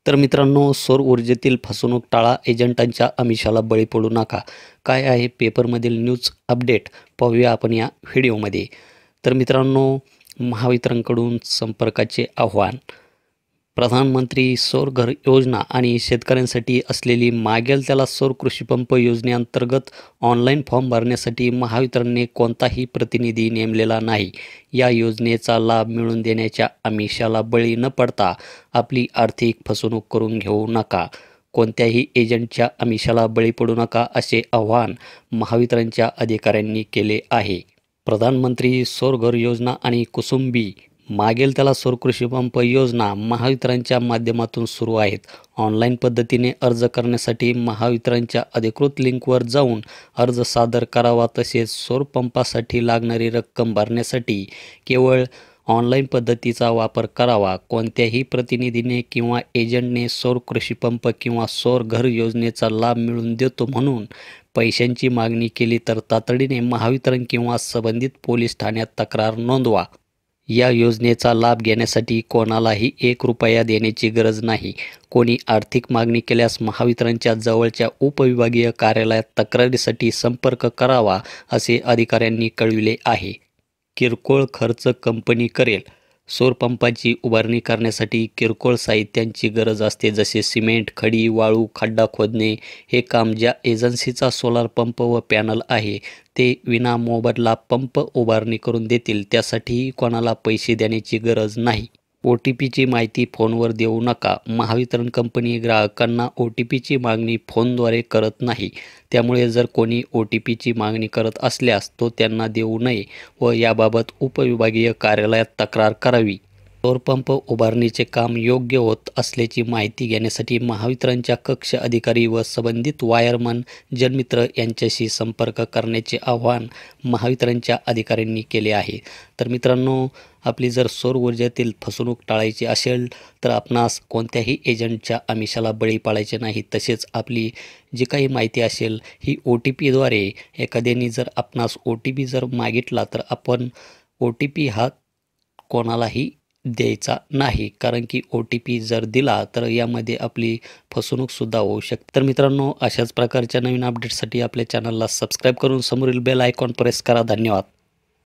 तर मित्रांनो, सौर ऊर्जेतील फसवणूक टाळा, एजंटांच्या आमिषाला बळी पडू नका. काय आहे पेपरमधील न्यूज अपडेट पाहूया आपण या व्हिडिओमध्ये. तर मित्रांनो, महावितरणकडून संपर्काचे आव्हान. प्रधानमंत्री सौर घर योजना आणि शेतकऱ्यांसाठी असलेली मागेल त्याला सौर कृषीपंप योजनेअंतर्गत ऑनलाईन फॉर्म भरण्यासाठी महावितरणने कोणताही प्रतिनिधी नेमलेला नाही. या योजनेचा लाभ मिळवून देण्याच्या आमिषाला बळी न पडता आपली आर्थिक फसवणूक करून घेऊ नका. कोणत्याही एजंटच्या आमिषाला बळी पडू नका, असे आवाहन महावितरणच्या अधिकाऱ्यांनी केले आहे. प्रधानमंत्री सौर घर योजना आणि कुसुंबी मागेल त्याला सौर कृषीपंप योजना महावितरणच्या माध्यमातून सुरू आहेत. ऑनलाईन पद्धतीने अर्ज करण्यासाठी महावितरणच्या अधिकृत लिंकवर जाऊन अर्ज सादर करावा. तसेच सौर पंपासाठी लागणारी रक्कम भरण्यासाठी केवळ ऑनलाईन पद्धतीचा वापर करावा. कोणत्याही प्रतिनिधीने किंवा एजंटने सौर कृषीपंप किंवा सौर घर योजनेचा लाभ मिळवून देतो म्हणून पैशांची मागणी केली तर तातडीने महावितरण किंवा संबंधित पोलीस ठाण्यात तक्रार नोंदवा. या योजनेचा लाभ घेण्यासाठी कोणालाही ₹1 देण्याची गरज नाही. कोणी आर्थिक मागणी केल्यास महावितरणच्या जवळच्या उपविभागीय कार्यालयात तक्रारीसाठी संपर्क करावा, असे अधिकाऱ्यांनी कळविले आहे. किरकोळ खर्च कंपनी करेल. सौर पंपाची उभारणी करण्यासाठी किरकोळ साहित्यांची गरज असते, जसे सिमेंट, खडी, वाळू, खड्डा खोदणे. हे काम ज्या एजन्सीचा सोलार पंप व पॅनल आहे ते विना मोबदला पंप उभारणी करून देतील. त्यासाठीही कोणाला पैसे देण्याची गरज नाही. OTPची माहिती फोनवर देऊ नका. महावितरण कंपनी ग्राहकांना OTPची मागणी फोनद्वारे करत नाही. त्यामुळे जर कोणी OTPची मागणी करत असल्यास तो त्यांना देऊ नये व याबाबत उपविभागीय कार्यालयात तक्रार करावी. सौर पंप उभारणीचे काम योग्य होत असल्याची माहिती घेण्यासाठी महावितरणच्या कक्ष अधिकारी व संबंधित वायरमन जनमित्र यांच्याशी संपर्क करण्याचे आवाहन महावितरणच्या अधिकाऱ्यांनी केले आहे. तर मित्रांनो, आपली जर सौर ऊर्जेतील फसवणूक टाळायची असेल तर आपणास कोणत्याही एजंटच्या आमिषाला बळी पडायचे नाही. तसेच आपली जी काही माहिती असेल ही OTPद्वारे एखाद्याने जर आपणास OTP जर मागितला तर आपण OTP हा कोणालाही द्यायचा नाही, कारण की OTP जर दिला तर यामध्ये आपली फसवणूकसुद्धा होऊ शकते. तर मित्रांनो, अशाच प्रकारच्या नवीन अपडेट्ससाठी आपल्या चॅनलला सबस्क्राईब करून समोरील बेल आयकॉन प्रेस करा. धन्यवाद.